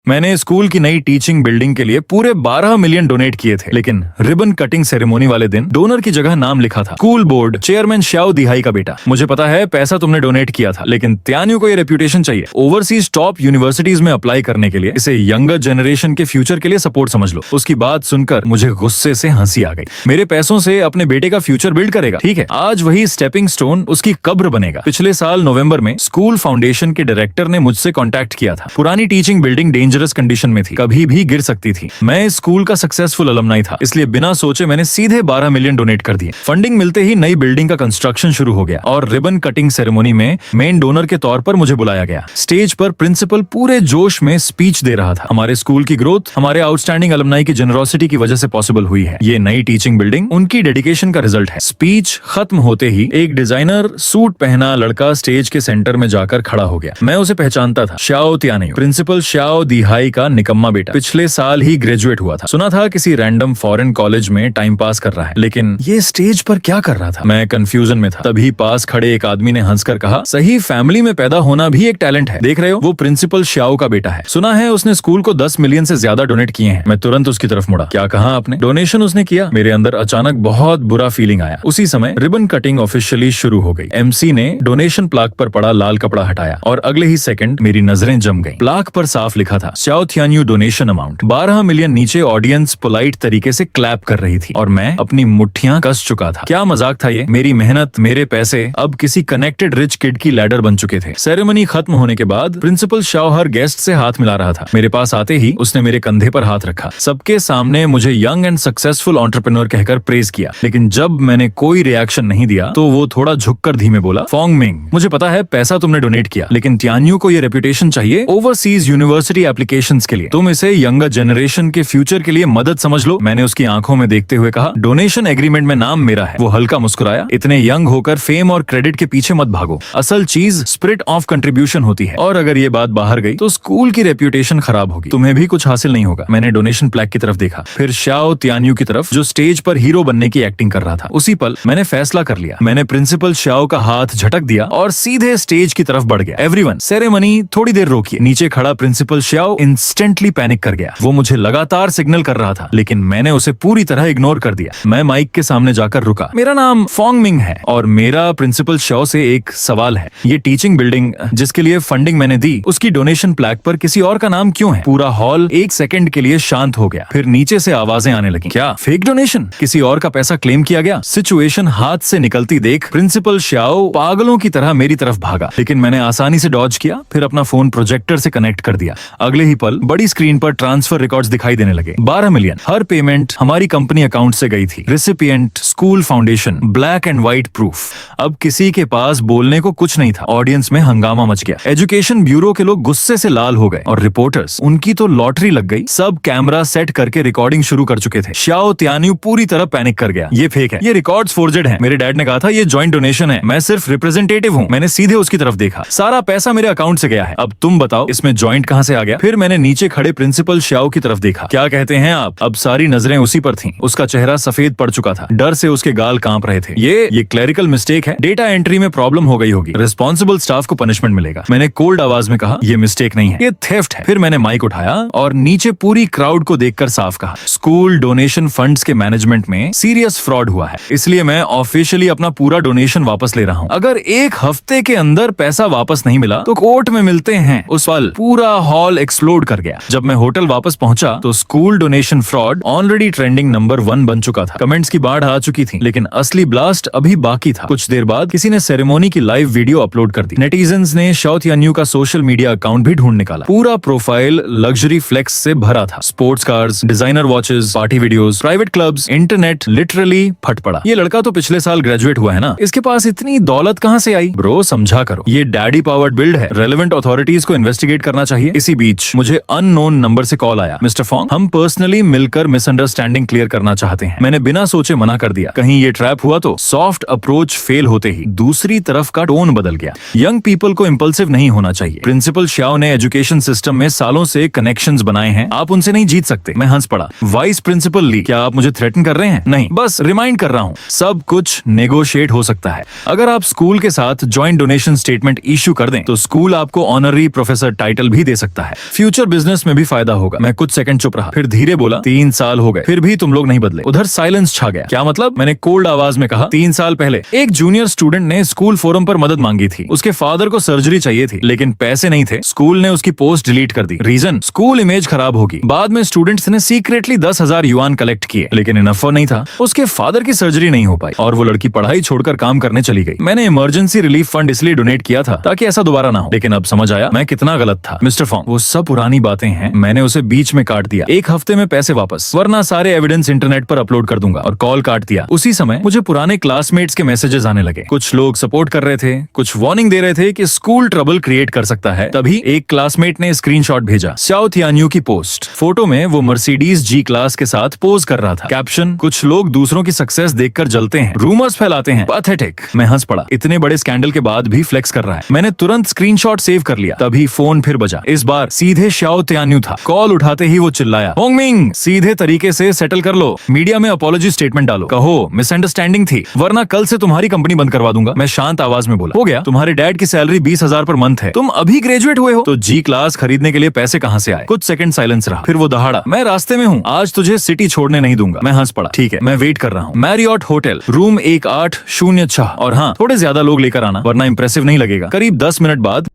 मैंने स्कूल की नई टीचिंग बिल्डिंग के लिए पूरे 12 मिलियन डोनेट किए थे, लेकिन रिबन कटिंग सेरेमोनी वाले दिन डोनर की जगह नाम लिखा था स्कूल बोर्ड चेयरमैन श्याओ दिहाई का बेटा। मुझे पता है पैसा तुमने डोनेट किया था, लेकिन त्यान्यू को ये रेप्यूटेशन चाहिए ओवरसीज टॉप यूनिवर्सिटीज में अप्लाई करने के लिए। इसे यंगर जनरेशन के फ्यूचर के लिए सपोर्ट समझ लो। उसकी बात सुनकर मुझे गुस्से से हंसी आ गई। मेरे पैसों से अपने बेटे का फ्यूचर बिल्ड करेगा, ठीक है, आज वही स्टेपिंग स्टोन उसकी कब्र बनेगा। पिछले साल नवंबर में स्कूल फाउंडेशन के डायरेक्टर ने मुझसे कांटेक्ट किया था। पुरानी टीचिंग बिल्डिंग डेंजरस कंडीशन में थी, कभी भी गिर सकती थी। मैं स्कूल का सक्सेसफुल अलमनाई था, इसलिए बिना सोचे मैंने सीधे 12 मिलियन डोनेट कर दिए। फंडिंग मिलते ही नई बिल्डिंग का कंस्ट्रक्शन शुरू हो गया और रिबन कटिंग सेरेमनी में मेन डोनर के तौर पर मुझे बुलाया गया। स्टेज पर प्रिंसिपल पूरे जोश में स्पीच दे रहा था। हमारे स्कूल की ग्रोथ हमारे आउटस्टैंडिंग अलमनाई की जेनरोसिटी की वजह से पॉसिबल हुई है। ये नई टीचिंग बिल्डिंग उनकी डेडिकेशन का रिजल्ट है। स्पीच खत्म होते ही एक डिजाइनर सूट पहना लड़का स्टेज के सेंटर में जाकर खड़ा हो गया। मैं उसे पहचानता था, श्याओ त्यान्यू, प्रिंसिपल श्याओ दिहाई का निकम्मा बेटा। पिछले साल ही ग्रेजुएट हुआ था। सुना था किसी रैंडम फॉरेन कॉलेज में टाइम पास कर रहा है, लेकिन ये स्टेज पर क्या कर रहा था? मैं कंफ्यूजन में था। तभी पास खड़े एक आदमी ने हंसकर कहा, सही फैमिली में पैदा होना भी एक टैलेंट है। देख रहे हो, वो प्रिंसिपल श्याओ का बेटा है। सुना है उसने स्कूल को 10 मिलियन से ज्यादा डोनेट किए हैं। मैं तुरंत उसकी तरफ मुड़ा। क्या कहा आपने? डोनेशन उसने किया। मेरे अंदर अचानक बहुत बुरा फीलिंग आया। उसी समय रिबन कटिंग ऑफिशियली शुरू हो गई। एमसी ने डोनेशन प्लाक पर पड़ा लाल कपड़ा हटाया और अगले ही सेकंड मेरी नजरें जम गईं। प्लाक पर साफ लिखा था, श्याओ त्यान्यू डोनेशन अमाउंट 12 मिलियन। नीचे ऑडियंस पोलाइट तरीके से क्लैप कर रही थी और मैं अपनी मुट्ठियां कस चुका था। क्या मजाक था ये? मेरी मेहनत, मेरे पैसे अब किसी कनेक्टेड रिच किड की लैडर बन चुके थे। सेरेमनी खत्म होने के बाद प्रिंसिपल श्याओ हर गेस्ट से हाथ मिला रहा था। मेरे पास आते ही उसने मेरे कंधे पर हाथ रखा। सबके सामने मुझे यंग एंड सक्सेसफुल एंटरप्रेन्योर कहकर प्रेज किया, लेकिन जब मैंने कोई रिएक्शन नहीं दिया तो वो थोड़ा झुककर धीमे बोला, फोंगमिंग, मुझे पता है पैसा तुमने डोनेट किया, लेकिन त्यान्यू को ये रेपुटेशन चाहिए ओवरसीज यूनिवर्सिटी एप्लीकेशंस के लिए। तुम इसे यंगर जनरेशन के फ्यूचर के लिए मदद समझ लो। मैंने उसकी आंखों में देखते हुए कहा, डोनेशन एग्रीमेंट में नाम मेरा है। वो हल्का मुस्कुराया। इतने यंग होकर फेम और क्रेडिट के पीछे मत भागो। असल चीज स्पिरिट ऑफ कंट्रीब्यूशन होती है, और अगर ये बात बाहर गई तो स्कूल की रेप्यूटेशन खराब होगी, तुम्हें भी कुछ हासिल नहीं होगा। मैंने डोनेशन प्लेक की तरफ देखा, फिर श्याओ त्यान्यू की तरफ जो स्टेज पर हीरो बनने की एक्टिंग कर रहा था। उसी पल मैंने फैसला कर लिया। मैंने प्रिंसिपल श्याओ का हाथ झटक दिया और सीधे स्टेज की तरफ बढ़ गया। एवरीवन, सेरेमनी थोड़ी देर रोकिए। नीचे खड़ा प्रिंसिपल श्याओ इंस्टेंटली पैनिक कर गया। वो मुझे लगातार सिग्नल कर रहा था, लेकिन मैंने उसे पूरी तरह इग्नोर कर दिया। मैं माइक के सामने जाकर रुका। मेरा नाम फोंगमिंग है और मेरा प्रिंसिपल श्याओ से एक सवाल है। ये टीचिंग बिल्डिंग जिसके लिए फंडिंग मैंने दी, उसकी डोनेशन प्लेक पर किसी और का नाम क्यों है? पूरा हॉल एक सेकंड के लिए शांत हो गया। फिर नीचे से आवाजें आने लगी, क्या फेक डोनेशन? किसी और का पैसा क्लेम किया गया? सिचुएशन हाथ से निकलती देख प्रिंसिपल श्याओ पागलों की तरह मेरी तरफ भागा, लेकिन मैंने आसानी से डॉज किया। फिर अपना फोन प्रोजेक्टर से कनेक्ट कर दिया। अगले ही पल बड़ी स्क्रीन पर ट्रांसफर रिकॉर्ड्स दिखाई देने लगे। 12 मिलियन। हर पेमेंट हमारी कंपनी अकाउंट से गई थी। Recipient school foundation, black and white proof. अब किसी के पास बोलने को कुछ नहीं था। ऑडियंस में हंगामा मच गया। एजुकेशन ब्यूरो के लोग गुस्से से लाल हो गए और रिपोर्टर्स, उनकी तो लॉटरी लग गई। सब कैमरा सेट करके रिकॉर्डिंग शुरू कर चुके थे। श्याओ त्यान्यू पूरी तरह पैनिक कर गया। ये फेक है, ये रिकॉर्ड्स फोर्जेड हैं। मेरे डैड ने कहा था ये जॉइंट डोनेशन है, मैं सिर्फ रिप्रेजेंटेटिव हूँ। मैंने सीधे उसकी तरफ देखा। सारा पैसा मेरे अकाउंट से गया है। अब तुम बताओ इसमें जॉइंट कहाँ से आ गया? फिर मैंने नीचे खड़े प्रिंसिपल श्याओ की तरफ देखा। क्या कहते हैं आप? अब सारी नजरें उसी पर थीं। उसका चेहरा सफेद पड़ चुका था। डर से उसके गाल कांप रहे थे। ये क्लरिकल मिस्टेक है। डेटा एंट्री में प्रॉब्लम हो गई होगी। रिस्पॉन्सिबल स्टाफ को पनिशमेंट मिलेगा। मैंने कोल्ड आवाज में कहा, ये मिस्टेक नहीं है, ये थेफ्ट है। फिर मैंने माइक उठाया और नीचे पूरी क्राउड को देखकर साफ कहा, स्कूल डोनेशन फंड्स के मैनेजमेंट में सीरियस फ्रॉड हुआ है, इसलिए मैं ऑफिशियली अपना पूरा डोनेशन वापस ले रहा हूँ। अगर एक हफ्ते के अंदर पैसा वापस नहीं मिला तो कोर्ट में मिलते हैं। उस पल पूरा हॉल एक्सप्लोड कर गया। जब मैं होटल वापस पहुंचा तो school donation fraud already trending number 1 बन चुका था। कमेंट्स की बाढ़ आ चुकी थी, लेकिन असली ब्लास्ट अभी बाकी था। कुछ देर बाद किसी ने सेरेमनी की लाइव वीडियो अपलोड कर दी। नेटिजन्स ने श्याओ त्यान्यू का सोशल मीडिया अकाउंट भी ढूंढ निकाला। पूरा प्रोफाइल लग्जरी फ्लेक्स से भरा था। Sports cars, designer watches, party videos, private clubs, internet literally फट पड़ा। ये लड़का तो पिछले साल ग्रेजुएट हुआ है ना, इसके पास इतनी दौलत कहाँ से आई? ब्रो समझा करो, ये डैडी पावर्ड बिल्ड है। रेलेवेंट अथॉरिटीज को इन्वेस्टिगेट करना चाहिए। इसी बीच मुझे अननोन नंबर से कॉल आया। मिस्टर फोंग, हम पर्सनली मिलकर मिसअंडरस्टैंडिंग क्लियर करना चाहते हैं। मैंने बिना सोचे मना कर दिया। कहीं ये ट्रैप हुआ तो? सॉफ्ट अप्रोच फेल होते ही दूसरी तरफ का टोन बदल गया। यंग पीपल को इंपल्सिव नहीं होना चाहिए। प्रिंसिपल श्याओ ने एजुकेशन सिस्टम में सालों से कनेक्शंस बनाए हैं, आप उनसे नहीं जीत सकते। मैं हंस पड़ा। वाइस प्रिंसिपल ली, क्या आप मुझे थ्रेटन कर रहे हैं? नहीं, बस रिमाइंड कर रहा हूँ, सब कुछ नेगोशिएट हो सकता है। अगर आप स्कूल के साथ ज्वाइंट डोनेशन स्टेटमेंट इश्यू कर दें तो स्कूल आपको ऑनररी प्रोफेसर टाइटल भी दे सकता है। फ्यूचर बिजनेस में भी फायदा होगा। मैं कुछ सेकंड चुप रहा, फिर धीरे बोला 3 साल हो गए, फिर भी तुम लोग नहीं बदले। उधर साइलेंस छा गया। क्या मतलब? मैंने कोल्ड आवाज में कहा, 3 साल पहले एक जूनियर स्टूडेंट ने स्कूल फोरम पर मदद मांगी थी। उसके फादर को सर्जरी चाहिए थी, लेकिन पैसे नहीं थे। स्कूल ने उसकी पोस्ट डिलीट कर दी। रीजन, स्कूल इमेज खराब होगी। बाद में स्टूडेंट्स ने सीक्रेटली 10,000 युआन कलेक्ट किए, लेकिन इनफ नहीं था। उसके फादर की सर्जरी नहीं हो पाई और वो लड़की पढ़ाई छोड़कर काम करने चली गई। मैंने इमरजेंसी रिलीफ फंड इसलिए डोनेट किया था ताकि ऐसा दोबारा ना हो, लेकिन अब समझ आया मैं कितना गलत था। मिस्टर फॉन्ग, वो सब पुरानी बातें हैं। मैंने उसे बीच में काट दिया। 1 हफ्ते में पैसे वापस, वरना सारे एविडेंस इंटरनेट पर अपलोड कर दूंगा। और कॉल काट दिया। उसी समय मुझे पुराने क्लासमेट्स के मैसेजेस आने लगे। कुछ लोग सपोर्ट कर रहे थे, कुछ वार्निंग दे रहे थे कि स्कूल ट्रबल क्रिएट कर सकता है। तभी एक क्लासमेट ने स्क्रीनशॉट भेजा, श्याओ तियान्यू की पोस्ट। फोटो में वो मर्सिडीज जी क्लास के साथ पोज कर रहा था। कैप्शन, कुछ लोग दूसरों की सक्सेस देखकर जलते हैं, रूमर्स फैलाते हैं, पैथेटिक। मैं हंस पड़ा। इतने बड़े स्कैंडल के बाद भी फ्लेक्स कर रहा है। मैंने तुरंत स्क्रीनशॉट सेव कर लिया। तभी फोन फिर बजा। इस बार सीधे श्याओ तियान्यू था। कॉल उठाते ही वो चिल्लाया, होंगमिंग, सीधे तरीके से सेटल कर लो, मीडिया में अपॉलॉजी स्टेटमेंट डालो, कहो मिसअंडरस्टैंडिंग थी, वरना कल से तुम्हारी कंपनी बंद करवा दूंगा। मैं शांत आवाज में बोला, हो गया? तुम्हारे डैड की सैलरी 20,000 पर मंथ है, तुम अभी ग्रेजुएट हुए हो, तो जी क्लास खरीदने के लिए पैसे कहाँ से आए? कुछ सेकंड साइलेंस रहा, फिर वो दहाड़ा, मैं रास्ते में हूँ, आज तुझे सिटी छोड़ने नहीं दूंगा। मैं हंस पड़ा, ठीक है, मैं वेट कर रहा हूँ। मैरियट होटल, रूम 1806, और हाँ, थोड़े ज्यादा लोग लेकर आना, वरना इंप्रेसिव नहीं लगेगा। करीब 10 मिनट बाद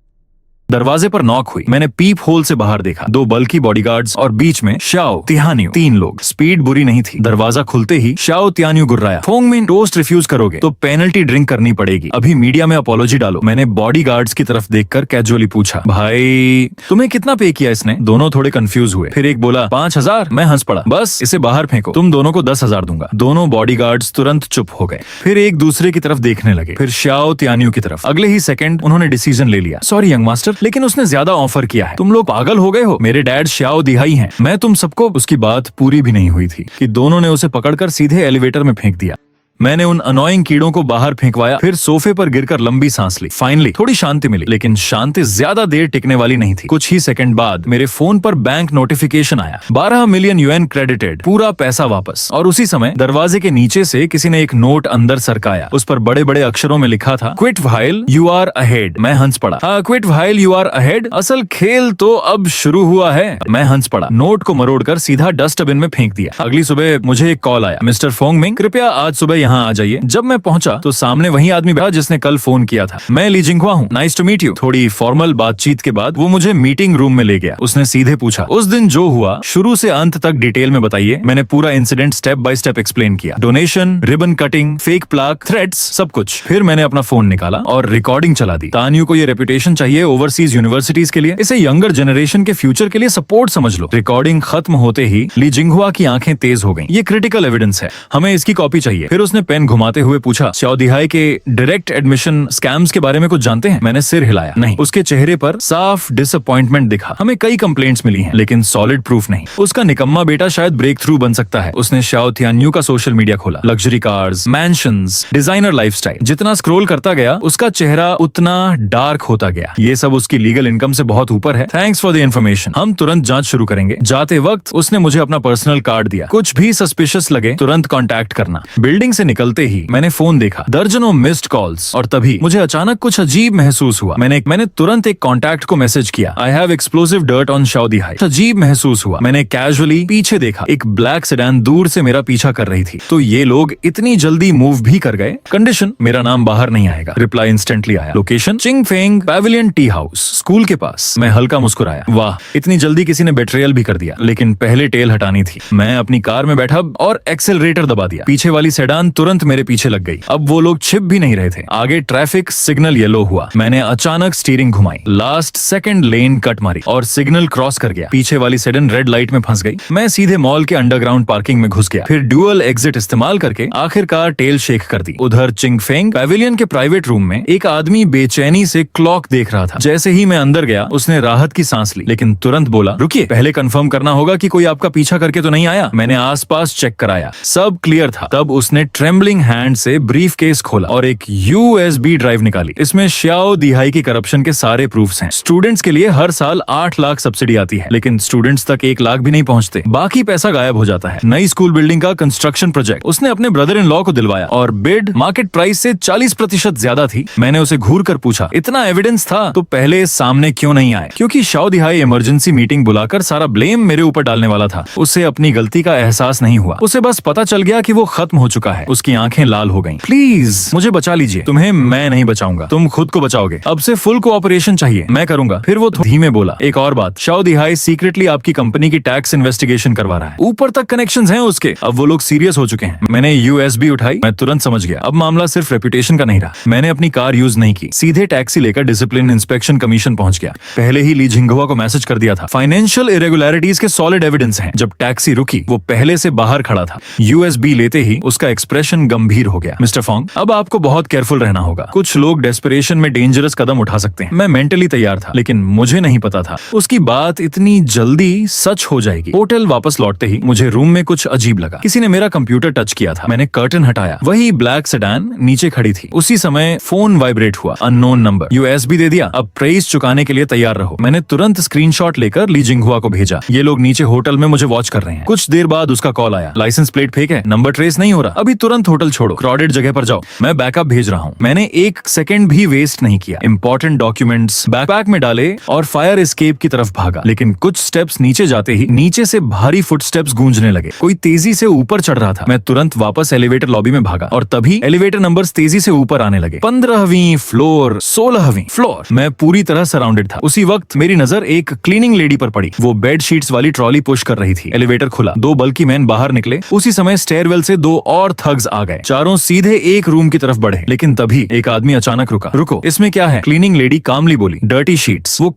दरवाजे पर नॉक हुई। मैंने पीप होल से बाहर देखा। 2 बल्कि बॉडीगार्ड्स और बीच में श्याओ तियान्यू। 3 लोग। स्पीड बुरी नहीं थी। दरवाजा खुलते ही श्याओ तियान्यू गुर्राया, होंगमिन, टोस्ट रिफ्यूज करोगे तो पेनल्टी ड्रिंक करनी पड़ेगी, अभी मीडिया में अपॉलॉजी डालो। मैंने बॉडीगार्ड्स की तरफ देखकर कैजुअली पूछा, भाई तुम्हें कितना पे किया इसने? दोनों थोड़े कंफ्यूज हुए। फिर एक बोला 5,000। मैं हंस पड़ा, बस इसे बाहर फेंको, तुम दोनों को 10,000 दूंगा। दोनों बॉडीगार्ड्स तुरंत चुप हो गए, फिर एक दूसरे की तरफ देखने लगे, फिर श्याओ तियान्यू की तरफ। अगले ही सेकंड उन्होंने डिसीजन ले लिया, सॉरी यंग मास्टर, लेकिन उसने ज्यादा ऑफर किया है, तुम लोग पागल हो गए हो, मेरे डैड श्याओ दिहाई हैं, मैं तुम सबको। उसकी बात पूरी भी नहीं हुई थी कि दोनों ने उसे पकड़कर सीधे एलिवेटर में फेंक दिया। मैंने उन अनोइंग कीड़ों को बाहर फेंकवाया, फिर सोफे पर गिरकर लंबी सांस ली। फाइनली थोड़ी शांति मिली, लेकिन शांति ज्यादा देर टिकने वाली नहीं थी। कुछ ही सेकंड बाद मेरे फोन पर बैंक नोटिफिकेशन आया, 12 मिलियन युएन क्रेडिटेड, पूरा पैसा वापस। और उसी समय दरवाजे के नीचे से किसी ने एक नोट अंदर सरकाया। उस पर बड़े बड़े अक्षरों में लिखा था, quit while you are ahead. मैं हंस पड़ा, हाँ, quit while you are ahead, असल खेल तो अब शुरू हुआ है। मैं हंस पड़ा, नोट को मरोड़कर सीधा डस्टबिन में फेंक दिया। अगली सुबह मुझे एक कॉल आया, मिस्टर फोंगमिंग, कृपया आज सुबह यहाँ आ जाइए। जब मैं पहुंचा तो सामने वही आदमी बैठा जिसने कल फोन किया था। मैं ली जिंगहुआ हूँ, नाइस टू मीट यू। थोड़ी फॉर्मल बातचीत के बाद वो मुझे मीटिंग रूम में ले गया। उसने सीधे पूछा, उस दिन जो हुआ शुरू से अंत तक डिटेल में बताइए। मैंने पूरा incident step by step explain किया, donation, ribbon cutting, fake plaque, threats, सब कुछ। फिर मैंने अपना फोन निकाला और रिकॉर्डिंग चला दी। तान्यू को ये रेपुटेशन चाहिए ओवरसीज यूनिवर्सिटीज के लिए, इसे यंगर जनरेशन के फ्यूचर के लिए सपोर्ट समझ लो। रिकॉर्डिंग खत्म होते ही ली जिंगहुआ की आंखें तेज हो गईं। ये क्रिटिकल एविडेंस है, हमें इसकी कॉपी चाहिए। फिर उसने पेन घुमाते हुए पूछा, श्याओ दिहाई के डायरेक्ट एडमिशन स्कैम्स के बारे में कुछ जानते हैं? मैंने सिर हिलाया, नहीं। उसके चेहरे पर साफ डिसअपॉइंटमेंट दिखा। हमें कई कंप्लेंट्स मिली हैं, लेकिन सॉलिड प्रूफ नहीं। उसका निकम्मा बेटा शायद ब्रेक थ्रू बन सकता है। उसने श्याओ तियान्यू का सोशल मीडिया खोला, luxury cars, mansions, designer lifestyle. जितना स्क्रॉल करता गया उसका चेहरा उतना डार्क होता गया। ये सब उसकी लीगल इनकम से बहुत ऊपर है। थैंक्स फॉर द इन्फॉर्मेशन, हम तुरंत जांच शुरू करेंगे। जाते वक्त उसने मुझे अपना पर्सनल कार्ड दिया, कुछ भी सस्पिशियस लगे तुरंत कॉन्टैक्ट करना। बिल्डिंग से निकलते ही मैंने फोन देखा, दर्जनों मिस्ड कॉल्स, और तभी मुझे अचानक कुछ अजीब महसूस हुआ। मैंने तुरंत एक कॉन्टैक्ट को मैसेज किया, I have explosive dirt on Xiao Dihai. अजीब महसूस हुआ। मैंने कैजुअली पीछे देखा, एक ब्लैक सेडान दूर से मेरा पीछा कर रही थी। तो ये लोग इतनी जल्दी मूव भी कर गए। कंडीशन, मेरा नाम बाहर नहीं आएगा। रिप्लाई इंस्टेंटली आया, location Qingfeng pavilion tea house, school के पास। मैं हल्का मुस्कुराया, वाह, इतनी जल्दी किसी ने बेट्रियल भी कर दिया। लेकिन पहले टेल हटानी थी। मैं अपनी कार में बैठा और एक्सेलरेटर दबा दिया। पीछे वाली सेडान तुरंत मेरे पीछे लग गई। अब वो लोग छिप भी नहीं रहे थे। आगे ट्रैफिक सिग्नल येलो हुआ। मैंने अचानक स्टीयरिंग घुमाई, लास्ट सेकंड लेन कट मारी और सिग्नल क्रॉस कर गया। पीछे वाली सेडान रेड लाइट में फंस गई। मैं सीधे मॉल के अंडरग्राउंड पार्किंग में घुस गया। फिर ड्यूअल एग्जिट इस्तेमाल करके आखिरकार टेल शेक कर दी। उधर चिंगफेंग पैविलियन के प्राइवेट रूम में एक आदमी बेचैनी से क्लॉक देख रहा था। जैसे ही मैं अंदर गया उसने राहत की सांस ली, लेकिन तुरंत बोला, रुकिए, पहले कंफर्म करना होगा कि कोई आपका पीछा करके तो नहीं आया। मैंने आसपास चेक कराया, सब क्लियर था। तब उसने ट्रेम्बलिंग हैंड से ब्रीफ केस खोला और एक USB ड्राइव निकाली। इसमें श्याओ दिहाई की करप्शन के सारे प्रूफ्स हैं। स्टूडेंट्स के लिए हर साल 8 लाख सब्सिडी आती है, लेकिन स्टूडेंट्स तक 1 लाख भी नहीं पहुंचते, बाकी पैसा गायब हो जाता है। नई स्कूल बिल्डिंग का कंस्ट्रक्शन प्रोजेक्ट उसने अपने ब्रदर इन लॉ को दिलवाया और बिड मार्केट प्राइस से 40% ज्यादा थी। मैंने उसे घूर कर पूछा, इतना एविडेंस था तो पहले सामने क्यों नहीं आए? क्योंकि श्याओ दिहाई इमरजेंसी मीटिंग बुलाकर सारा ब्लेम मेरे ऊपर डालने वाला था। उसे अपनी गलती का एहसास नहीं हुआ, उसे बस पता चल गया कि वो खत्म हो चुका है। उसकी आंखें लाल हो गईं। प्लीज मुझे बचा लीजिए। तुम्हें मैं नहीं बचाऊंगा, तुम खुद को बचाओगे। अब से फुल कोऑपरेशन चाहिए, मैं करूंगा। फिर वो धीमे बोला, एक और बात, श्याओ दिहाई सीक्रेटली आपकी कंपनी की टैक्स इन्वेस्टिगेशन करवा रहा है। ऊपर तक कनेक्शंस हैं उसके। अब वो लोग सीरियस हो चुके हैं। मैंने USB उठाई। मैं तुरंत समझ गया, अब मामला सिर्फ रेपुटेशन का नहीं रहा। मैंने अपनी कार यूज नहीं की, सीधे टैक्सी लेकर डिसिप्लिन इंस्पेक्शन कमीशन पहुंच गया। पहले ही ली जिंगहुआ को मैसेज कर दिया था, फाइनेंशियल इरेगुलरिटीज के सॉलिड एविडेंस हैं। जब टैक्सी रुकी, वो पहले से बाहर खड़ा था। USB लेते ही उसका एक्सप्रेशन गंभीर हो गया। मिस्टर फोंग, अब आपको बहुत केयरफुल रहना होगा। कुछ लोग डेस्परेशन में डेंजरस कदम उठा सकते हैं। मैं मेंटली तैयार था, लेकिन मुझे नहीं पता था उसकी बात इतनी जल्दी सच हो जाएगी। होटल वापस लौटते ही मुझे रूम में कुछ अजीब लगा। किसी ने मेरा कंप्यूटर टच किया था। मैंने कर्टन हटाया, वही ब्लैक सेडान नीचे खड़ी थी। उसी समय फोन वाइब्रेट हुआ, अननोन नंबर। USB दे दिया, अब प्राइस चुकाने के लिए तैयार रहो। मैंने तुरंत स्क्रीनशॉट लेकर ली जिंगहुआ को भेजा, ये लोग नीचे होटल में मुझे वॉच कर रहे हैं। कुछ देर बाद उसका कॉल आया, लाइसेंस प्लेट फेक है, नंबर ट्रेस नहीं हो रहा, अभी तुरंत होटल छोड़ो, क्राउडेड जगह पर जाओ, मैं बैकअप भेज रहा हूँ। मैंने 1 सेकंड भी वेस्ट नहीं किया। इंपॉर्टेंट डॉक्यूमेंट्स बैकपैक में डाले और फायर एस्केप की तरफ भागा। लेकिन कुछ स्टेप्स नीचे जाते ही नीचे से भारी फुटस्टेप्स गूंजने लगे। कोई तेजी से ऊपर चढ़ रहा था। मैं तुरंत वापस एलिवेटर लॉबी में भागा और तभी एलिवेटर नंबर्स तेजी से ऊपर आने लगे। 15वीं फ्लोर, 16वीं फ्लोर। मैं पूरी तरह सराउंडेड था। उसी वक्त मेरी नजर एक क्लीनिंग लेडी पर पड़ी। वो बेड शीट्स वाली ट्रॉली पुश कर रही थी। एलिवेटर खुला, 2 बल्कि मैन बाहर निकले। उसी समय स्टेयरवेल से 2 और थग्स आ गए। चारों सीधे एक रूम की तरफ बढ़े, लेकिन तभी एक आदमी अचानक रुका। रुको, इसमें क्या है? क्लीनिंग लेडी कामली बोली, डर्टी शीट्स। वो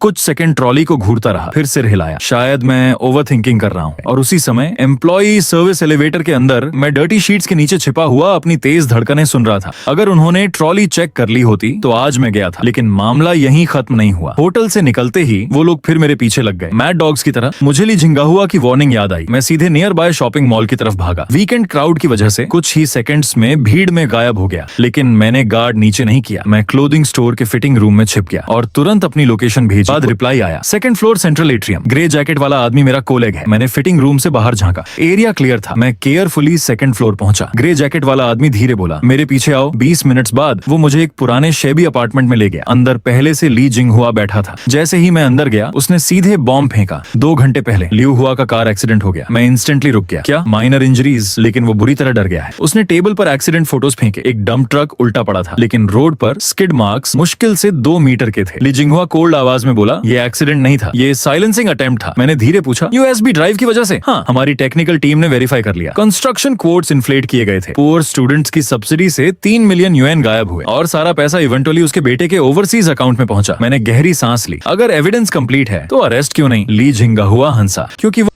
कुछ सेकंड ट्रॉली को घूरता रहा, फिर सिर हिलाया। शायद मैं ओवर थिंकिंग कर रहा हूँ। और उसी समय एम्प्लॉई सर्विस एलिवेटर के अंदर मैं डर्टी शीट्स के नीचे छिपा हुआ अपनी तेज धड़कनें सुन रहा था। अगर उन्होंने ट्रॉली चेक कर ली होती तो आज मैं गया था। लेकिन मामला यहीं खत्म नहीं हुआ। होटल से निकलते ही वो लोग फिर मेरे पीछे लग गए, मैड डॉग्स की तरह। मुझे ली जिंगहुआ की वार्निंग याद आई। मैं सीधे नियर बाय शॉपिंग मॉल की तरफ भागा। वीकेंड क्राउड की वजह से कुछ ही सेकंड्स में भीड़ में गायब हो गया। लेकिन मैंने गार्ड नीचे नहीं किया। मैं क्लोथिंग स्टोर के फिटिंग रूम में छिप गया और तुरंत अपनी लोकेशन भेजी। बाद रिप्लाई आया, 2nd floor central atrium. Grey jacket वाला आदमी मेरा कोलेग है। मैंने फिटिंग रूम से बाहर झांका, एरिया क्लियर था। मैं केयरफुली 2nd फ्लोर पहुंचा। ग्रे जैकेट वाला आदमी धीरे बोला, मेरे पीछे आओ। 20 मिनट्स बाद वो मुझे एक पुराने शेबी अपार्टमेंट में ले गया। अंदर पहले से ली जिंगहुआ बैठा था। जैसे ही मैं अंदर गया, उसने सीधे बॉम्ब फेंका। 2 घंटे पहले लियू हुआ का कार एक्सीडेंट हो गया। मैं इंस्टेंटली रुक गया। क्या माइनर इंजरीज, लेकिन वो बुरी तरह डर गया है। उसने टेबल पर एक्सीडेंट फोटोज फेंके। एक डंप ट्रक उल्टा पड़ा था, लेकिन रोड पर स्किड मार्क्स मुश्किल से 2 मीटर के थे। ली जिंगहुआ कोल्ड आवाज में बोला, ये एक्सीडेंट नहीं था, ये साइलेंसिंग अटेम्प्ट था। मैंने धीरे पूछा, USB ड्राइव की वजह से? हाँ, हमारी टेक्निकल टीम ने वेरीफाई कर लिया। कंस्ट्रक्शन क्वोट्स इन्फ्लेट किए गए थे। पुअर स्टूडेंट्स की सब्सिडी से 3 मिलियन UN गायब हुए और सारा पैसा इवेंटुअली उसके बेटे के ओवरसीज अकाउंट में पहुंचा। मैंने गहरी सांस ली। अगर एविडेंस कंप्लीट है तो अरेस्ट क्यों नहीं? ली जिंगहुआ हंसा, क्योंकि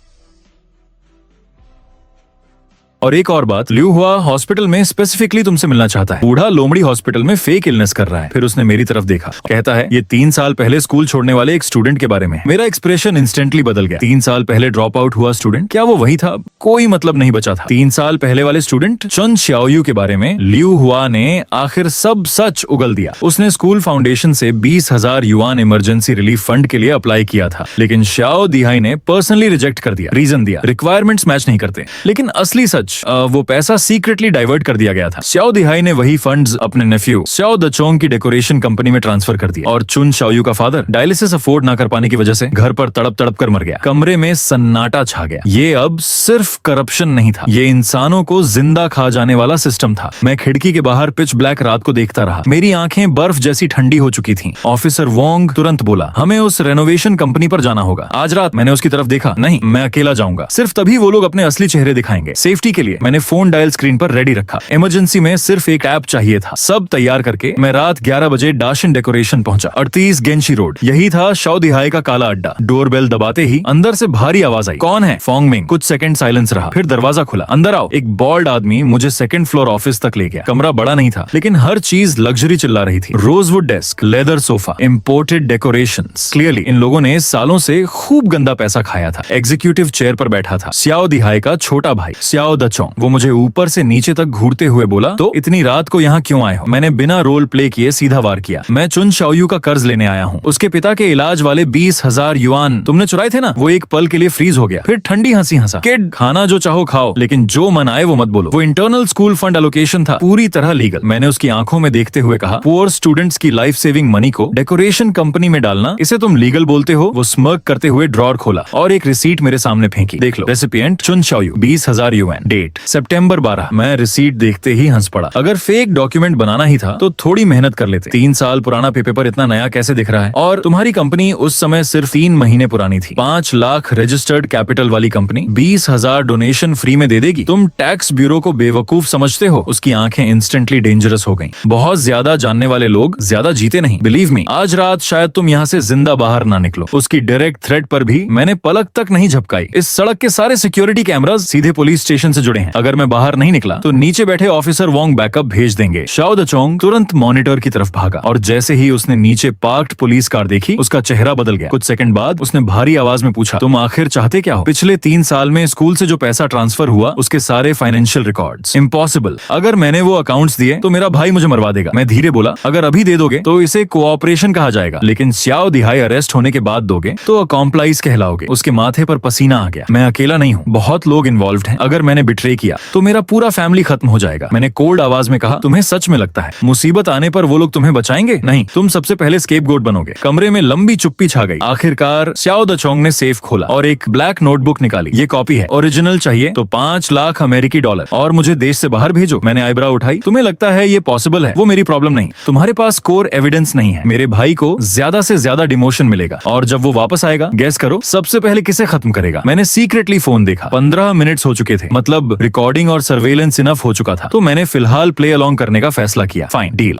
और एक और बात, लियू हुआ हॉस्पिटल में स्पेसिफिकली तुमसे मिलना चाहता है। बूढ़ा लोमड़ी हॉस्पिटल में फेक इलनेस कर रहा है। फिर उसने मेरी तरफ देखा, कहता है ये 3 साल पहले स्कूल छोड़ने वाले एक स्टूडेंट के बारे में। मेरा एक्सप्रेशन इंस्टेंटली बदल गया। 3 साल पहले ड्रॉप आउट हुआ स्टूडेंट, क्या वो वही था? कोई मतलब नहीं बचा था। 3 साल पहले वाले स्टूडेंट चन श्याओयू के बारे में लियू हुआ ने आखिर सब सच उगल दिया। उसने स्कूल फाउंडेशन से 20,000 युआन इमरजेंसी रिलीफ फंड के लिए अप्लाई किया था, लेकिन श्याओ दिहाई ने पर्सनली रिजेक्ट कर दिया। रीजन दिया, रिक्वायरमेंट्स मैच नहीं करते। लेकिन असली सच, वो पैसा सीक्रेटली डाइवर्ट कर दिया गया था। श्याओ दिहाई ने वही फंड्स अपने नेफ्यू श्याओ दचोंग की डेकोरेशन कंपनी में ट्रांसफर कर दिया। और चुन श्याओयू का फादर डायलिसिस अफोर्ड ना कर पाने की वजह से घर पर तड़प तड़प कर मर गया। कमरे में सन्नाटा छा गया। ये अब सिर्फ करप्शन नहीं था, ये इंसानों को जिंदा खा जाने वाला सिस्टम था। मैं खिड़की के बाहर पिच ब्लैक रात को देखता रहा। मेरी आंखें बर्फ जैसी ठंडी हो चुकी थीं। ऑफिसर वोंग तुरंत बोला, हमें उस रेनोवेशन कंपनी पर जाना होगा आज रात। मैंने उसकी तरफ देखा, नहीं, मैं अकेला जाऊंगा। सिर्फ तभी वो लोग अपने असली चेहरे दिखाएंगे। सेफ्टी के लिए मैंने फोन डायल स्क्रीन पर रेडी रखा। इमरजेंसी में सिर्फ एक ऐप चाहिए था। सब तैयार करके मैं रात 11 बजे डाशिन डेकोरेशन पहुंचा। 38 गेंशी रोड। यही था श्याओ दिहाई का काला अड्डा। डोरबेल दबाते ही अंदर से भारी आवाज आई, कौन है? Fong Ming. कुछ सेकंड साइलेंस रहा, फिर दरवाजा खुला, अंदर आओ। एक बॉल्ड आदमी मुझे 2nd फ्लोर ऑफिस तक ले गया। कमरा बड़ा नहीं था, लेकिन हर चीज लग्जरी चिल्ला रही थी। Rosewood desk, leather sofa, imported decorations. Clearly in लोगों ने सालों से खूब गंदा पैसा खाया था। एग्जीक्यूटिव चेयर पर बैठा था श्याओ दिहाई का छोटा भाई श्याओ दचोंग। वो मुझे ऊपर से नीचे तक घूरते हुए बोला, तो इतनी रात को यहाँ क्यों आए हो? मैंने बिना रोल प्ले किए सीधा वार किया, मैं चुन शाओयू का कर्ज लेने आया हूँ। उसके पिता के इलाज वाले 20,000 युआन तुमने चुराए थे ना। वो एक पल के लिए फ्रीज हो गया, फिर ठंडी हंसी हंसा। किड, खाना जो चाहो खाओ, लेकिन जो मन आए वो मत बोलो। वो इंटरनल स्कूल फंड एलोकेशन था, पूरी तरह लीगल। मैंने उसकी आंखों में देखते हुए कहा, पुअर स्टूडेंट्स की लाइफ सेविंग मनी को डेकोरेशन कंपनी में डालना, इसे तुम लीगल बोलते हो? वो स्मर्क करते हुए ड्रॉर खोला और एक रिसीट मेरे सामने फेंकी। देख लो, रेसिपिएंट चुन शाओयू, 20,000 युआन, डेट सितंबर 12। मैं रिसीट देखते ही हंस पड़ा। अगर फेक डॉक्यूमेंट बनाना ही था तो थोड़ी मेहनत कर लेते। 3 साल पुराना पेपर इतना नया कैसे दिख रहा है? और तुम्हारी कंपनी उस समय सिर्फ 3 महीने पुरानी थी। 5 लाख रजिस्टर्ड कैपिटल वाली कंपनी 20,000 डोनेशन फ्री में दे देगी? तुम टैक्स ब्यूरो को बेवकूफ समझते हो? उसकी आंखें इंस्टेंटली डेंजरस हो गईं। बहुत ज्यादा जानने वाले लोग ज्यादा जीते नहीं। बिलीव मी, आज रात शायद तुम यहाँ से जिंदा बाहर ना निकलो। उसकी डायरेक्ट थ्रेट पर भी मैंने पलक तक नहीं झपकाई। इस सड़क के सारे सिक्योरिटी कैमरास सीधे पुलिस स्टेशन से जुड़े हैं। अगर मैं बाहर नहीं निकला तो नीचे बैठे ऑफिसर वोंग बैकअप भेज देंगे। शाओ दचोंग तुरंत मॉनिटर की तरफ भागा और जैसे ही उसने नीचे पार्क्ड पुलिस कार देखी, उसका चेहरा बदल गया। कुछ सेकंड बाद उसने भारी आवाज में पूछा, तुम आखिर चाहते क्या हो? पिछले 3 साल में स्कूल से जो पैसा ट्रांसफर हुआ उसके सारे फाइनेंशियल रिकॉर्ड्स। इम्पॉसिबल। अगर मैंने वो अकाउंट्स दिए तो मेरा भाई मुझे मरवा देगा। मैं धीरे बोला, अगर अभी दे दोगे तो इसे कोऑपरेशन कहा जाएगा, लेकिन श्याओ दिहाई अरेस्ट होने के बाद दोगे तो अकॉम्प्लाइज कहलाओगे। उसके माथे पर पसीना आ गया। मैं अकेला नहीं हूँ, बहुत लोग इन्वॉल्व्ड हैं। अगर मैंने बिट्रे किया तो मेरा पूरा फैमिली खत्म हो जाएगा। मैंने कोल्ड आवाज में कहा, तुम्हें सच में लगता है मुसीबत आने पर वो लोग तुम्हें बचाएंगे? नहीं, तुम सबसे पहले स्केपगोट बनोगे। कमरे में लंबी चुप्पी छा गई। आखिरकार श्याओ दचोंग ने सेफ खोला और एक ब्लैक नोटबुक निकाली। ये कॉपी है, ओरिजिनल चाहिए तो 5 लाख अमेरिकी डॉलर और मुझे देश से बाहर भेजो। मैंने आईब्रो उठाई। तुम्हें लगता है ये पॉसिबल है? वो मेरी प्रॉब्लम नहीं। तुम्हारे पास कोर एविडेंस नहीं है। मेरे भाई को ज्यादा से ज्यादा डिमोशन मिलेगा और जब वो वापस आएगा, गेस करो सबसे पहले किसे खत्म करेगा? मैंने सीक्रेटली फोन देखा। 15 मिनट्स हो चुके थे, मतलब रिकॉर्डिंग और सर्वेलेंस इनफ हो चुका था। तो मैंने फिलहाल प्ले अलोंग करने का फैसला किया। Fine deal.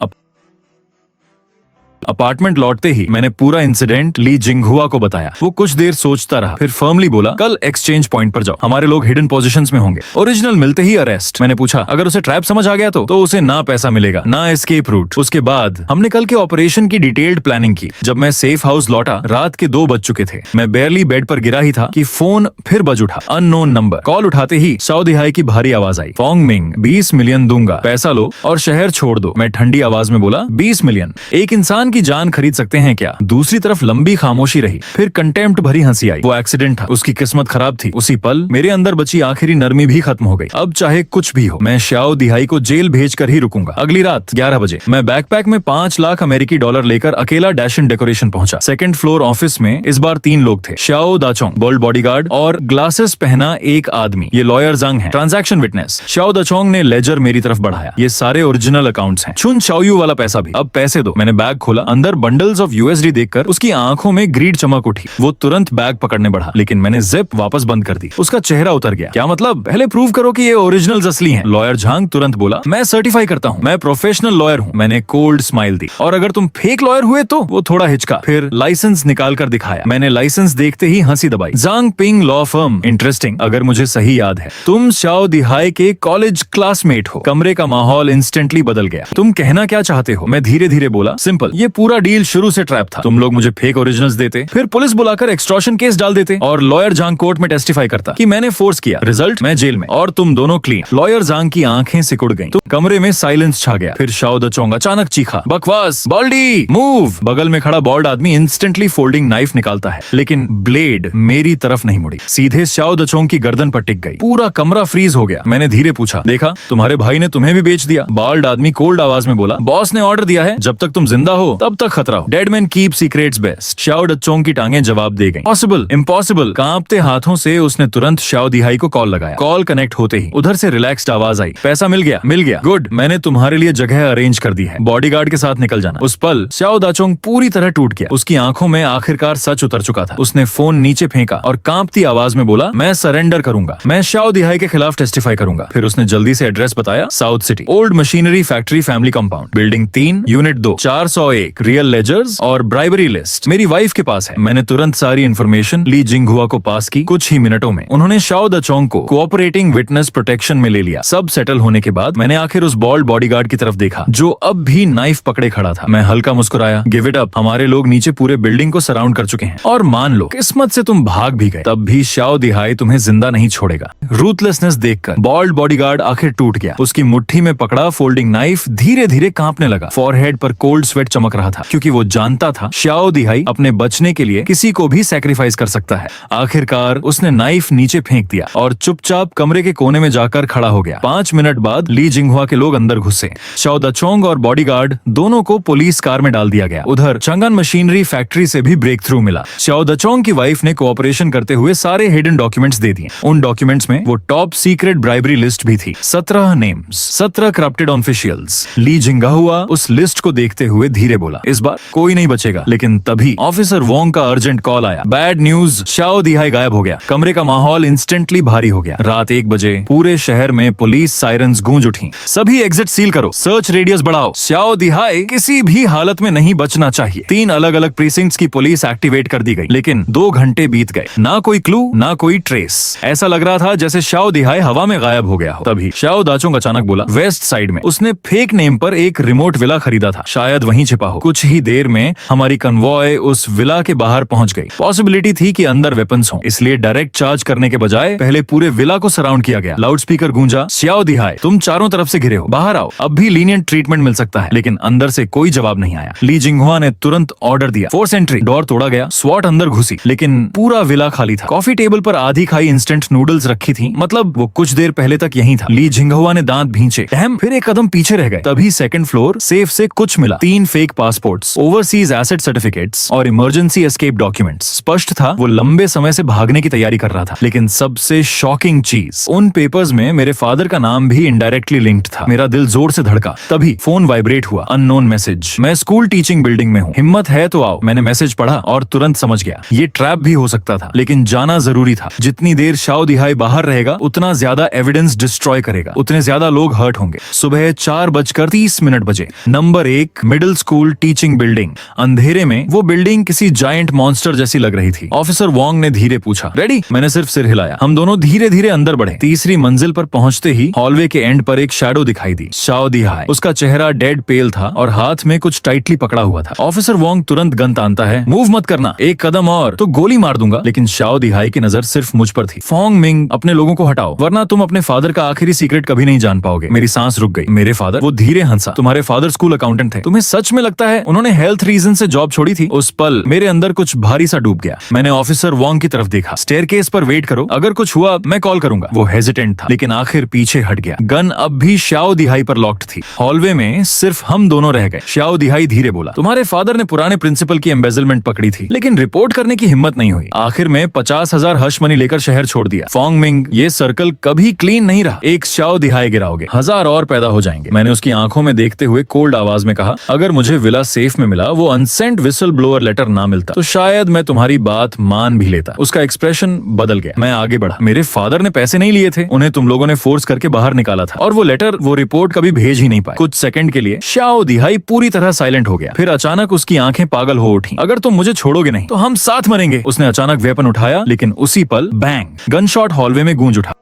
अपार्टमेंट लौटते ही मैंने पूरा इंसिडेंट ली जिंगहुआ को बताया। वो कुछ देर सोचता रहा, फिर फर्मली बोला, कल एक्सचेंज पॉइंट पर जाओ, हमारे लोग हिडन पोजीशंस में होंगे। ओरिजिनल मिलते ही अरेस्ट। मैंने पूछा, अगर उसे ट्रैप समझ आ गया तो उसे ना पैसा मिलेगा ना एस्केप रूट। उसके बाद हमने कल के ऑपरेशन की डिटेल्ड प्लानिंग की। जब मैं सेफ हाउस लौटा, रात के 2 बज चुके थे। मैं बेयरली बेड पर गिरा ही था कि फोन फिर बज उठा। Unknown number. कॉल उठाते ही शाओ दिहाई की भारी आवाज आई, फोंग मिंग, 20 मिलियन दूंगा, पैसा लो और शहर छोड़ दो। मैं ठंडी आवाज में बोला, 20 मिलियन? एक इंसान की जान खरीद सकते हैं क्या? दूसरी तरफ लंबी खामोशी रही, फिर कंटेम्प्ट भरी हंसी आई। वो एक्सीडेंट था, उसकी किस्मत खराब थी। उसी पल मेरे अंदर बची आखिरी नरमी भी खत्म हो गई। अब चाहे कुछ भी हो, मैं श्याओ दिहाई को जेल भेजकर ही रुकूंगा। अगली रात 11 बजे मैं बैकपैक में 5 लाख अमेरिकी डॉलर लेकर अकेला डैशन डेकोरेशन पहुंचा। 2nd फ्लोर ऑफिस में इस बार 3 लोग थे, श्याओ दाचोंग, बोल्ड बॉडीगार्ड, और ग्लासेस पहना एक आदमी, ये लॉयर जंग है, ट्रांजैक्शन विटनेस। श्याओ दाचोंग ने लेजर मेरी तरफ बढ़ाया। ये सारे ओरिजिनल अकाउंट्स हैं, चुन शाओयू वाला पैसा भी। अब पैसे दो। मैंने बैग खोला, अंदर बंडल्स ऑफ यूएसडी देखकर उसकी आंखों में ग्रीड चमक उठी। वो तुरंत बैग पकड़ने बढ़ा, लेकिन मैंने जिप वापस बंद कर दी। उसका चेहरा उतर गया। क्या मतलब? पहले प्रूव करो कि ये ओरिजिनल्स असली हैं। लॉयर झांग तुरंत बोला, मैं सर्टिफाई करता हूँ, मैं प्रोफेशनल लॉयर हूँ। मैंने कोल्ड स्माइल दी। और अगर तुम फेक लॉयर हुए तो? वो थोड़ा हिचका, फिर लाइसेंस निकाल कर दिखाया। मैंने लाइसेंस देखते ही हंसी दबाई। जांग पिंग लॉ फर्म। इंटरेस्टिंग। अगर मुझे सही याद है, तुम श्याओ दिहाई के कॉलेज क्लासमेट हो। कमरे का माहौल इंस्टेंटली बदल गया। तुम कहना क्या चाहते हो? मैं धीरे धीरे बोला, सिंपल, ये पूरा डील शुरू से ट्रैप था। तुम लोग मुझे फेक ओरिजिनल्स देते, फिर पुलिस बुलाकर एक्सटॉर्शन केस डाल देते और लॉयर जांग कोर्ट में टेस्टिफाई करता कि मैंने फोर्स किया। रिजल्ट, मैं जेल में और तुम दोनों क्लीन। लॉयर जांग की आंखें सिकुड़ गईं। तो कमरे में साइलेंस छा गया। फिर शाओ दाचोंग अचानक चीखा, बकवास, बॉल्डी, मूव। बगल में खड़ा बॉल्ड आदमी इंस्टेंटली फोल्डिंग नाइफ निकालता है, लेकिन ब्लेड मेरी तरफ नहीं मुड़ी, सीधे शाओ दाचोंग की गर्दन पर टिक गई। पूरा कमरा फ्रीज हो गया। मैंने धीरे पूछा, देखा, तुम्हारे भाई ने तुम्हें भी बेच दिया? बॉल्ड आदमी कोल्ड आवाज में बोला, बॉस ने ऑर्डर दिया है, जब तक तुम जिंदा हो तब तक खतरा हो। Dead man keep secrets best. Xiao Dachong की टांगें जवाब दे गईं। Possible, impossible. कांपते हाथों से उसने तुरंत श्याओ दिहाई को कॉल लगाया। कॉल कनेक्ट होते ही उधर से रिलैक्स्ड आवाज आई, पैसा मिल गया? मिल गया। गुड, मैंने तुम्हारे लिए जगह अरेंज कर दी है, बॉडीगार्ड के साथ निकल जाना। उस पल श्याओ दाचोंग पूरी तरह टूट गया। उसकी आंखों में आखिरकार सच उतर चुका था। उसने फोन नीचे फेंका और कांपती आवाज में बोला, मैं सरेंडर करूंगा, मैं श्याओ दिहाई के खिलाफ टेस्टिफाई करूंगा। फिर उसने जल्दी से एड्रेस बताया, south city, old machinery factory family compound, building 3, unit 2, 401। एक रियल लेजर्स और ब्राइबरी लिस्ट मेरी वाइफ के पास है। मैंने तुरंत सारी इन्फॉर्मेशन ली जिंगहुआ को पास की। कुछ ही मिनटों में उन्होंने शाओ दचोंग को कोऑपरेटिंग विटनेस प्रोटेक्शन में ले लिया। सब सेटल होने के बाद मैंने आखिर उस बॉल्ड बॉडीगार्ड की तरफ देखा जो अब भी नाइफ पकड़े खड़ा था। मैं हल्का मुस्कुराया। गिव इट अप, हमारे लोग नीचे पूरे बिल्डिंग को सराउंड कर चुके हैं और मान लो किस्मत से तुम भाग भी गए, तब भी शाओ दिहाई तुम्हें जिंदा नहीं छोड़ेगा। रूथलेसनेस देखकर बॉल्ड बॉडीगार्ड आखिर टूट गया। उसकी मुट्ठी में पकड़ा फोल्डिंग नाइफ धीरे धीरे कांपने लगा। फॉरहेड पर कोल्ड स्वेट चमक रहा था क्योंकि वो जानता था शाओ दिहाई अपने बचने के लिए किसी को भी सैक्रिफाइस कर सकता है। आखिरकार उसने नाइफ नीचे फेंक दिया और चुपचाप कमरे के कोने में जाकर खड़ा हो गया। 5 मिनट बाद ली जिंगहुआ के लोग अंदर घुसे। शाओ दचोंग और बॉडीगार्ड दोनों को पुलिस कार में डाल दिया गया। उधर चंगन मशीनरी फैक्ट्री से भी ब्रेक थ्रू मिला। शाओ दचोंग की वाइफ ने कोऑपरेशन करते हुए सारे हिडन डॉक्यूमेंट्स दे दिए। उन डॉक्यूमेंट्स में वो टॉप सीक्रेट ब्राइबरी लिस्ट भी थी। 17 नेम्स, 17 करप्टेड ऑफिशियल्स। ली जिंगहुआ उस लिस्ट को देखते हुए धीरे बोला, इस बार कोई नहीं बचेगा। लेकिन तभी ऑफिसर वोंग का अर्जेंट कॉल आया। बैड न्यूज, शाओ दिहाई गायब हो गया। कमरे का माहौल इंस्टेंटली भारी हो गया। रात 1 बजे पूरे शहर में पुलिस सायरन्स गूंज उठी। सभी एग्जिट सील करो, सर्च रेडियस बढ़ाओ। शाओ दिहाई किसी भी हालत में नहीं बचना चाहिए। 3 अलग अलग प्रीसिंक्ट्स की पुलिस एक्टिवेट कर दी गई। लेकिन 2 घंटे बीत गए, ना कोई क्लू ना कोई ट्रेस। ऐसा लग रहा था जैसे शाओ दिहाई हवा में गायब हो गया हो। तभी शाओ दाचोंग अचानक बोला, वेस्ट साइड में उसने फेक नेम पर एक रिमोट विला खरीदा था, शायद वहीं छिपा हो। कुछ ही देर में हमारी कन्वॉय उस विला के बाहर पहुंच गई। पॉसिबिलिटी थी कि अंदर वेपन्स हो, इसलिए डायरेक्ट चार्ज करने के बजाय पहले पूरे विला को सराउंड किया गया। लाउडस्पीकर गूंजा, शाओ दिहाई तुम चारों तरफ से घिरे हो, बाहर आओ, अब भी लीनियंट ट्रीटमेंट मिल सकता है। लेकिन अंदर से कोई जवाब नहीं आया। ली जिंगहुआ ने तुरंत ऑर्डर दिया, फोर्स एंट्री। डोर तोड़ा गया, स्वॉट अंदर घुसी, लेकिन पूरा विला खाली था। कॉफी टेबल पर आधी खाई इंस्टेंट नूडल्स रखी थी, मतलब वो कुछ देर पहले तक यहीं था। ली जिंगहुआ ने दांत भींचे, फिर एक कदम पीछे रह गए। तभी सेकंड फ्लोर सेफ से कुछ मिला। 3 fake passports, overseas asset certificates और इमरजेंसी एस्केप डॉक्यूमेंट्स। स्पष्ट था वो लंबे समय से भागने की तैयारी कर रहा था। लेकिन सबसे शॉकिंग चीज, उन पेपर्स में मेरे फादर का नाम भी इनडायरेक्टली लिंक्ड था। मेरा दिल जोर से धड़का। तभी फोन वाइब्रेट हुआ। अननोन मैसेज, मैं स्कूल टीचिंग बिल्डिंग में हूँ, हिम्मत है तो आओ। मैंने मैसेज पढ़ा और तुरंत समझ गया ये ट्रैप भी हो सकता था, लेकिन जाना जरूरी था। जितनी देर शाओ दिहाई बाहर रहेगा उतना ज्यादा एविडेंस डिस्ट्रॉय करेगा, उतने ज्यादा लोग हर्ट होंगे। सुबह 4:30 बजे, number 1 middle school teaching building. अंधेरे में वो बिल्डिंग किसी जायंट मॉन्स्टर जैसी लग रही थी। ऑफिसर वोंग ने धीरे पूछा, रेडी? मैंने सिर्फ सिर हिलाया। हम दोनों धीरे धीरे अंदर बढ़े। तीसरी मंजिल पर पहुंचते ही हॉलवे के एंड पर एक शैडो दिखाई दी। शाओ दिहाई। उसका चेहरा डेड पेल था और हाथ में कुछ टाइटली पकड़ा हुआ था। ऑफिसर वोंग तुरंत गन तानता है, मूव मत करना, एक कदम और तो गोली मार दूंगा। लेकिन शाओ दिहाई की नजर सिर्फ मुझ पर थी। फोंग मिंग, अपने लोगों को हटाओ, वरना तुम अपने फादर का आखिरी सीक्रेट कभी नहीं जान पाओगे। मेरी सांस रुक गई। मेरे फादर? वो धीरे हंसा, तुम्हारे फादर स्कूल अकाउंटेंट थे। तुम्हें सच में लगता है उन्होंने हेल्थ रीजन से जॉब छोड़ी थी? उस पल मेरे अंदर कुछ भारी सा डूब गया। मैंने ऑफिसर वोंग की तरफ देखा। स्टेयरकेस पर वेट करो, अगर कुछ हुआ मैं कॉल करूंगा। वो हेजिटेंट था, लेकिन आखिर पीछे हट गया। गन अब भी शाओ दिहाई पर लॉक्ड थी। हॉलवे में सिर्फ हम दोनों रह गए। शाओ दिहाई धीरे बोला, तुम्हारे फादर ने पुराने प्रिंसिपल की एम्बेजलमेंट पकड़ी थी, लेकिन रिपोर्ट करने की हिम्मत नहीं हुई। आखिर में 50,000 हश मनी लेकर शहर छोड़ दिया। फोंग मिंग, ये सर्कल कभी क्लीन नहीं रहा। एक शाओ दिहाई गिराओगे, 1000 और पैदा हो जाएंगे। मैंने उसकी आंखों में देखते हुए कोल्ड आवाज में कहा, अगर मुझे विला सेफ में मिला, वो अनसेंट विसल ब्लोअर लेटर ना मिलता, तो शायद मैं तुम्हारी बात मान भी लेता। उसका एक्सप्रेशन बदल गया। मैं आगे बढ़ा, मेरे फादर ने पैसे नहीं लिए थे, उन्हें तुम लोगों ने फोर्स करके बाहर निकाला था, और वो लेटर, वो रिपोर्ट कभी भेज ही नहीं पाए। कुछ सेकंड के लिए शाओ दिहाई पूरी तरह साइलेंट हो गया। फिर अचानक उसकी आंखें पागल हो उठी। अगर तुम मुझे छोड़ोगे नहीं तो हम साथ मरेंगे। उसने अचानक वेपन उठाया, लेकिन उसी पल बैंग, गनशॉट हॉलवे में गूंज उठा।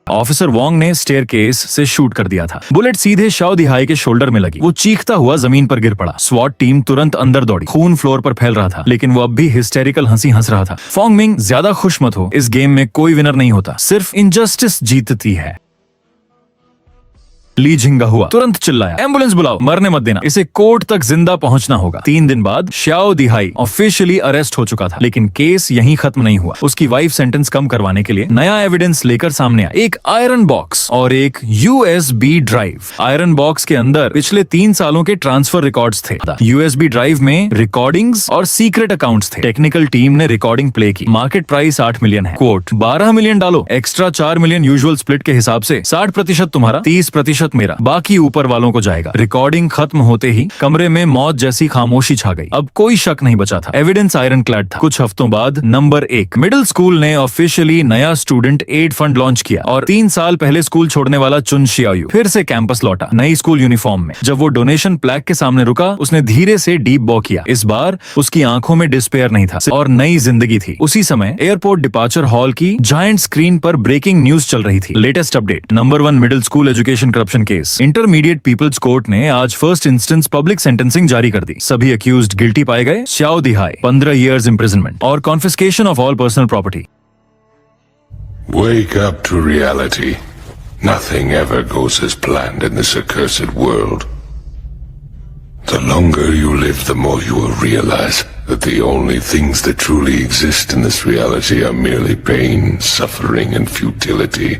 ऑफिसर वोंग ने स्टेयरकेस से शूट कर दिया था। बुलेट सीधे शाओ दिहाई के शोल्डर में लगी। वो चीखता हुआ जमीन पर गिर पड़ा। स्वॉट टीम तुरंत अंदर दौड़ी। खून फ्लोर पर फैल रहा था, लेकिन वो अब भी हिस्टेरिकल हंसी हंस रहा था। फोंग मिंग, ज्यादा खुश मत हो, इस गेम में कोई विनर नहीं होता, सिर्फ इनजस्टिस जीतती है। ली जिंगहुआ तुरंत चिल्लाया, एम्बुलेंस बुलाओ, मरने मत देना, इसे कोर्ट तक जिंदा पहुंचना होगा। 3 दिन बाद शाओ दिहाई ऑफिशियली अरेस्ट हो चुका था, लेकिन केस यहीं खत्म नहीं हुआ। उसकी वाइफ सेंटेंस कम करवाने के लिए नया एविडेंस लेकर सामने आया, एक आयरन बॉक्स और एक USB ड्राइव। आयरन बॉक्स के अंदर पिछले 3 सालों के ट्रांसफर रिकॉर्ड्स थे। USB ड्राइव में रिकॉर्डिंग्स और सीक्रेट अकाउंट्स थे। टेक्निकल टीम ने रिकॉर्डिंग प्ले की। मार्केट प्राइस 8 मिलियन है। कोर्ट 12 मिलियन डालो, एक्स्ट्रा 4 मिलियन यूजुअल स्प्लिट के हिसाब से 60% तुम्हारा, 30% प्रतिशत मेरा, बाकी ऊपर वालों को जाएगा। रिकॉर्डिंग खत्म होते ही कमरे में मौत जैसी खामोशी छा गई। अब कोई शक नहीं बचा था, एविडेंस आयरन क्लैड था। कुछ हफ्तों बाद नंबर 1, मिडिल स्कूल ने ऑफिशियली नया स्टूडेंट एड फंड लॉन्च किया और 3 साल पहले स्कूल छोड़ने वाला चुन शियायू फिर से कैंपस लौटा, नई स्कूल यूनिफॉर्म में। जब वो डोनेशन प्लैक के सामने रुका, उसने धीरे से डीप बॉ किया। इस बार उसकी आंखों में डिस्पेयर नहीं था और नई जिंदगी थी। उसी समय एयरपोर्ट डिपार्चर हॉल की जायंट स्क्रीन पर ब्रेकिंग न्यूज चल रही थी। Latest update, number 1 middle school education corruption case. Intermediate people's court ने आज फर्स्ट इंस्टेंस पब्लिक सेंटेंसिंग जारी कर दी। सभी अक्यूज्ड गिल्टी पाए गए। श्याओ दिहाई 15 years imprisonment और confiscation of all personal property. Wake up to reality. Nothing ever goes as planned in this accursed world. The longer you live, the more you will realize that the only things that truly exist in this reality are merely pain, suffering, and futility.